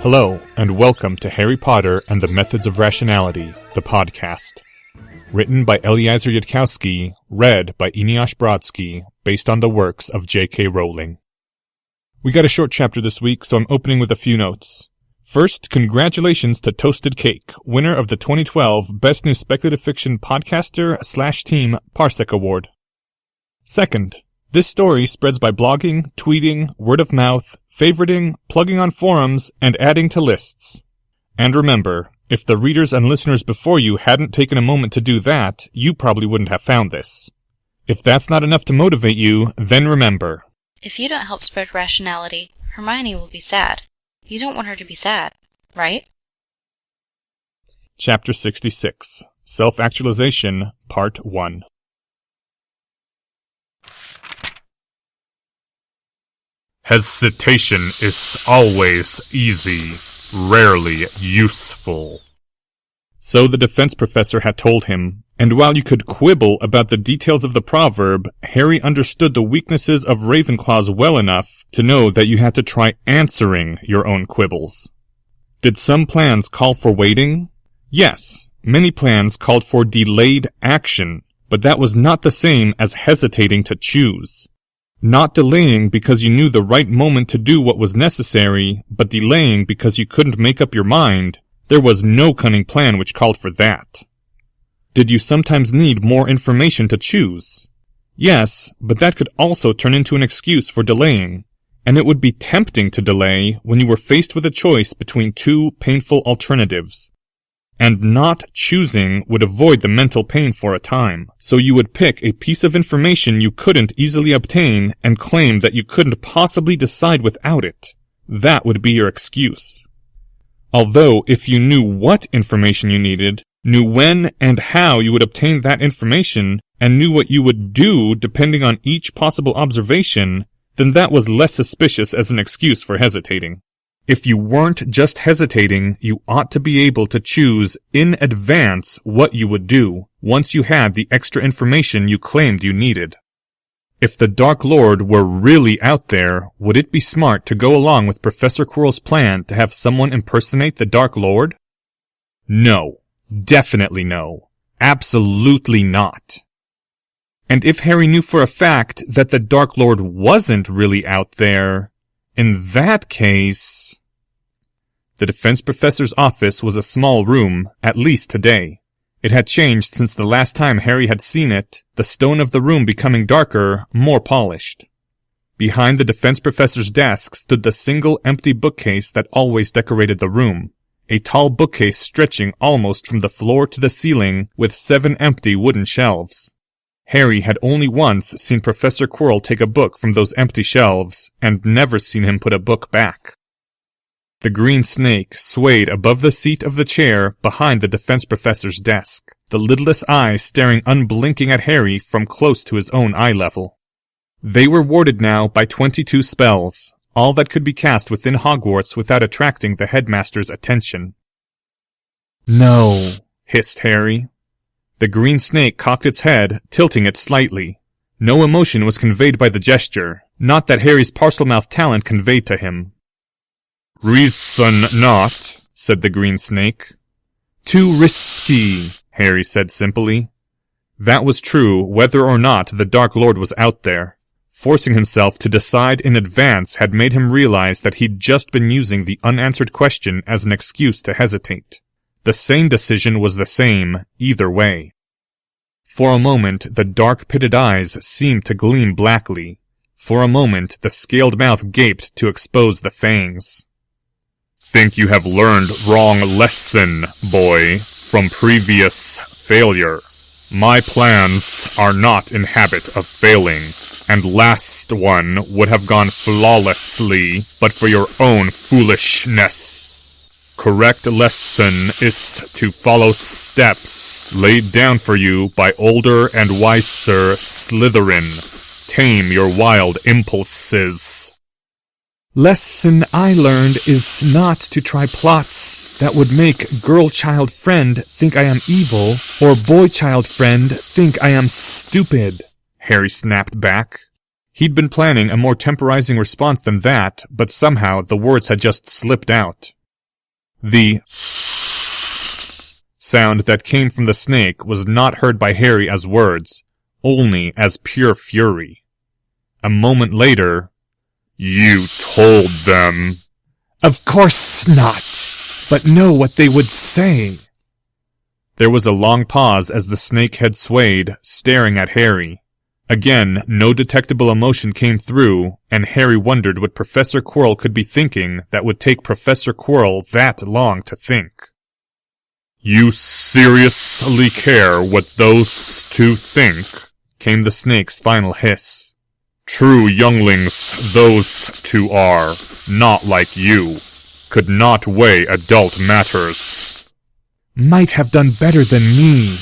Hello, and welcome to Harry Potter and the Methods of Rationality, the podcast. Written by Eliezer Yudkowsky, read by Eneasz Brodsky, based on the works of J.K. Rowling. We got a short chapter this week, so I'm opening with a few notes. First, congratulations to Toasted Cake, winner of the 2012 Best New Speculative Fiction Podcaster/Team Parsec Award. Second, this story spreads by blogging, tweeting, word of mouth, favoriting, plugging on forums, and adding to lists. And remember, if the readers and listeners before you hadn't taken a moment to do that, you probably wouldn't have found this. If that's not enough to motivate you, then remember. If you don't help spread rationality, Hermione will be sad. You don't want her to be sad, right? Chapter 66, Self-Actualization, Part 1. Hesitation is always easy, rarely useful. So the defense professor had told him, and while you could quibble about the details of the proverb, Harry understood the weaknesses of Ravenclaws well enough to know that you had to try answering your own quibbles. Did some plans call for waiting? Yes, many plans called for delayed action, but that was not the same as hesitating to choose. Not delaying because you knew the right moment to do what was necessary, but delaying because you couldn't make up your mind. There was no cunning plan which called for that. Did you sometimes need more information to choose? Yes, but that could also turn into an excuse for delaying, and it would be tempting to delay when you were faced with a choice between two painful alternatives. And not choosing would avoid the mental pain for a time, so you would pick a piece of information you couldn't easily obtain and claim that you couldn't possibly decide without it. That would be your excuse. Although, if you knew what information you needed, knew when and how you would obtain that information, and knew what you would do depending on each possible observation, then that was less suspicious as an excuse for hesitating. If you weren't just hesitating, you ought to be able to choose in advance what you would do once you had the extra information you claimed you needed. If the Dark Lord were really out there, would it be smart to go along with Professor Quirrell's plan to have someone impersonate the Dark Lord? No. Definitely no. Absolutely not. And if Harry knew for a fact that the Dark Lord wasn't really out there, in that case... The defense professor's office was a small room, at least today. It had changed since the last time Harry had seen it, the stone of the room becoming darker, more polished. Behind the defense professor's desk stood the single empty bookcase that always decorated the room, a tall bookcase stretching almost from the floor to the ceiling with 7 empty wooden shelves. Harry had only once seen Professor Quirrell take a book from those empty shelves, and never seen him put a book back. The green snake swayed above the seat of the chair behind the defense professor's desk, the lidless eyes staring unblinking at Harry from close to his own eye level. They were warded now by 22 spells, all that could be cast within Hogwarts without attracting the headmaster's attention. "No," hissed Harry. The green snake cocked its head, tilting it slightly. No emotion was conveyed by the gesture, not that Harry's Parselmouth talent conveyed to him. "Reason not," said the green snake. "Too risky," Harry said simply. That was true whether or not the Dark Lord was out there. Forcing himself to decide in advance had made him realize that he'd just been using the unanswered question as an excuse to hesitate. The same decision was the same, either way. For a moment, the dark pitted eyes seemed to gleam blackly. For a moment, the scaled mouth gaped to expose the fangs. "Think you have learned wrong lesson, boy, from previous failure. My plans are not in habit of failing, and last one would have gone flawlessly but for your own foolishness. Correct lesson is to follow steps laid down for you by older and wiser Slytherin. Tame your wild impulses." "Lesson I learned is not to try plots that would make girl-child friend think I am evil, or boy-child friend think I am stupid," Harry snapped back. He'd been planning a more temporizing response than that, but somehow the words had just slipped out. The sound that came from the snake was not heard by Harry as words, only as pure fury. A moment later, "You told them." "Of course not, but know what they would say." There was a long pause as the snake head swayed, staring at Harry. Again, no detectable emotion came through, and Harry wondered what Professor Quirrell could be thinking that would take Professor Quirrell that long to think. "You seriously care what those two think?" came the snake's final hiss. "True younglings those two are, not like you. Could not weigh adult matters." "Might have done better than me.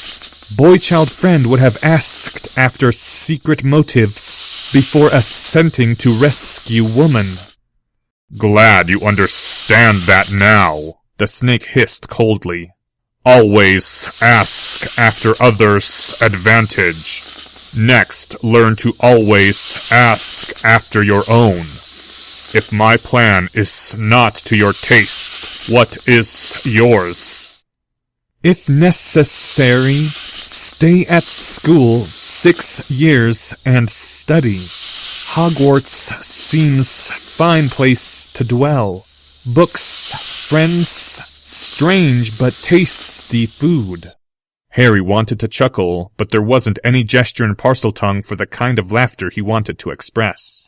Boy-child friend would have asked after secret motives before assenting to rescue woman." "Glad you understand that now," the snake hissed coldly. "Always ask after others' advantage. Next, learn to always ask after your own. If my plan is not to your taste, what is yours?" "If necessary, stay at school 6 years and study. Hogwarts seems fine place to dwell. Books, friends, strange but tasty food." Harry wanted to chuckle, but there wasn't any gesture in Parseltongue for the kind of laughter he wanted to express.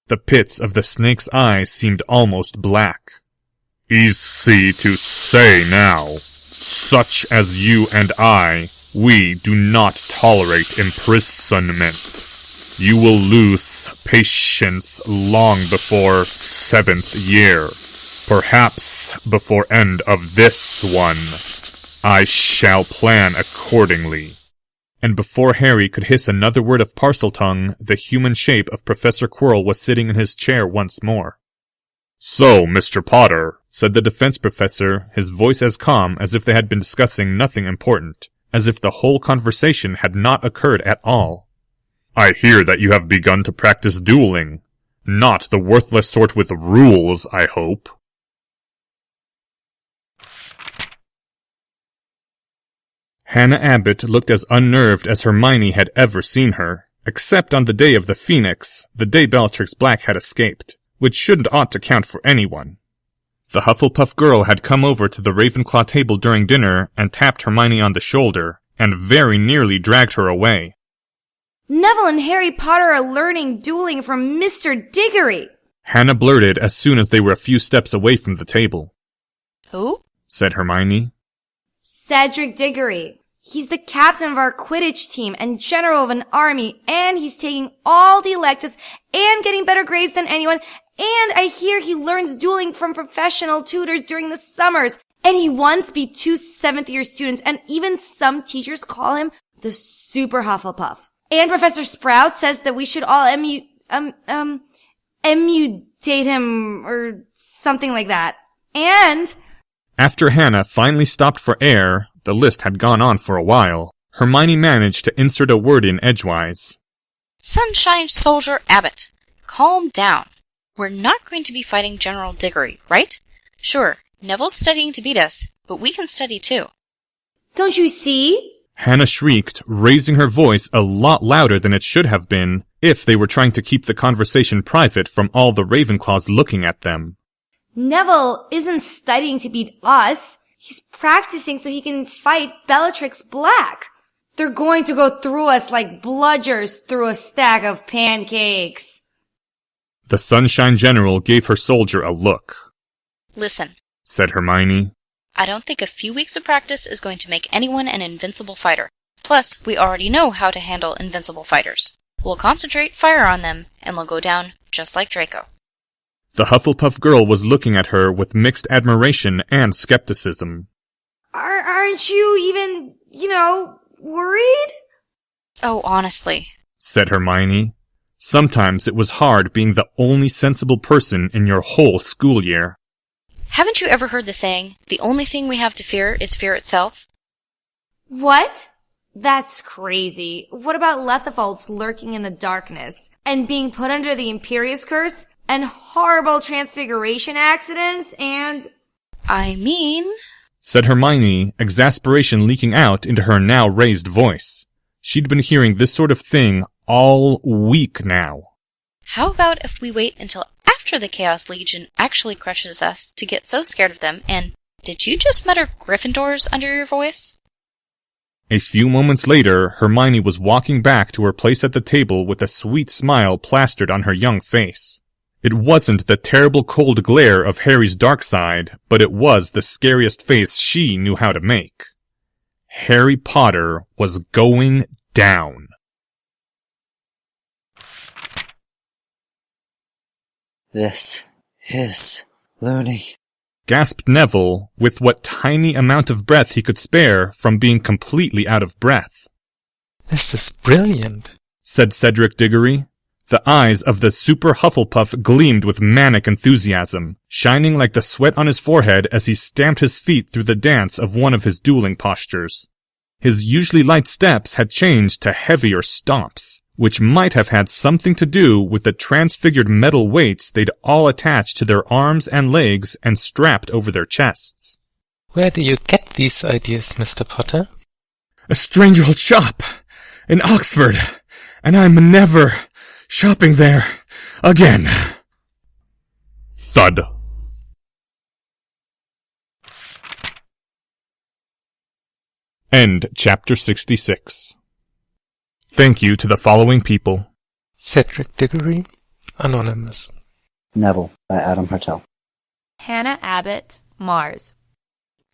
The pits of the snake's eyes seemed almost black. "Easy to say now. Such as you and I, we do not tolerate imprisonment. You will lose patience long before 7th year. Perhaps before end of this one. I shall plan accordingly." And before Harry could hiss another word of Parseltongue, the human shape of Professor Quirrell was sitting in his chair once more. "So, Mr. Potter," said the defense professor, his voice as calm as if they had been discussing nothing important, as if the whole conversation had not occurred at all. "I hear that you have begun to practice dueling. Not the worthless sort with rules, I hope." Hannah Abbott looked as unnerved as Hermione had ever seen her, except on the day of the Phoenix, the day Bellatrix Black had escaped, which shouldn't ought to count for anyone. The Hufflepuff girl had come over to the Ravenclaw table during dinner and tapped Hermione on the shoulder, and very nearly dragged her away. "Neville and Harry Potter are learning dueling from Mr. Diggory," Hannah blurted as soon as they were a few steps away from the table. "Who?" said Hermione. "Cedric Diggory. He's the captain of our Quidditch team and general of an army, and he's taking all the electives and getting better grades than anyone, and I hear he learns dueling from professional tutors during the summers, and he once beat 2 7th-year students, and even some teachers call him the Super Hufflepuff. And Professor Sprout says that we should all emulate him, or something like that. And..." After Hannah finally stopped for air, the list had gone on for a while, Hermione managed to insert a word in edgewise. "Sunshine Soldier Abbott, calm down. We're not going to be fighting General Diggory, right? Sure, Neville's studying to beat us, but we can study too." "Don't you see?" Hannah shrieked, raising her voice a lot louder than it should have been if they were trying to keep the conversation private from all the Ravenclaws looking at them. "Neville isn't studying to beat us. He's practicing so he can fight Bellatrix Black. They're going to go through us like bludgers through a stack of pancakes." The Sunshine General gave her soldier a look. "Listen," said Hermione. "I don't think a few weeks of practice is going to make anyone an invincible fighter. Plus, we already know how to handle invincible fighters. We'll concentrate fire on them, and they'll go down just like Draco." The Hufflepuff girl was looking at her with mixed admiration and skepticism. Aren't you even, worried?" "Oh, honestly," said Hermione. Sometimes it was hard being the only sensible person in your whole school year. "Haven't you ever heard the saying, the only thing we have to fear is fear itself?" "What? That's crazy. What about Lethifolds lurking in the darkness and being put under the Imperius Curse and horrible transfiguration accidents and..." I mean... said Hermione, exasperation leaking out into her now raised voice. She'd been hearing this sort of thing all week now. How about if we wait until after the Chaos Legion actually crushes us to get so scared of them, and did you just mutter Gryffindors under your voice? A few moments later, Hermione was walking back to her place at the table with a sweet smile plastered on her young face. It wasn't the terrible cold glare of Harry's dark side, but it was the scariest face she knew how to make. Harry Potter was going down. This is loony, gasped Neville, with what tiny amount of breath he could spare from being completely out of breath. This is brilliant, said Cedric Diggory. The eyes of the Super Hufflepuff gleamed with manic enthusiasm, shining like the sweat on his forehead as he stamped his feet through the dance of one of his dueling postures. His usually light steps had changed to heavier stomps, which might have had something to do with the transfigured metal weights they'd all attached to their arms and legs and strapped over their chests. Where do you get these ideas, Mr. Potter? A strange old shop in Oxford, and I'm never shopping there again. Thud. End chapter 66. Thank you to the following people: Cedric Diggory, Anonymous. Neville by Adam Hartel. Hannah Abbott, Mars.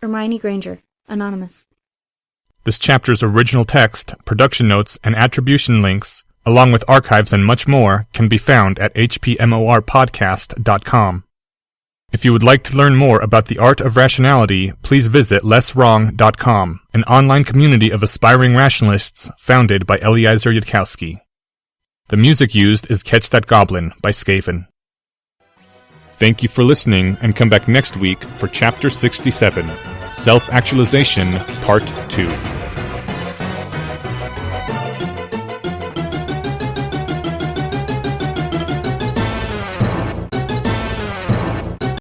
Hermione Granger, Anonymous. This chapter's original text, production notes, and attribution links, along with archives and much more, can be found at hpmorpodcast.com. If you would like to learn more about the art of rationality, please visit lesswrong.com, an online community of aspiring rationalists founded by Eliezer Yudkowsky. The music used is Catch That Goblin by Skaven. Thank you for listening, and come back next week for Chapter 67, Self-Actualization, Part 2.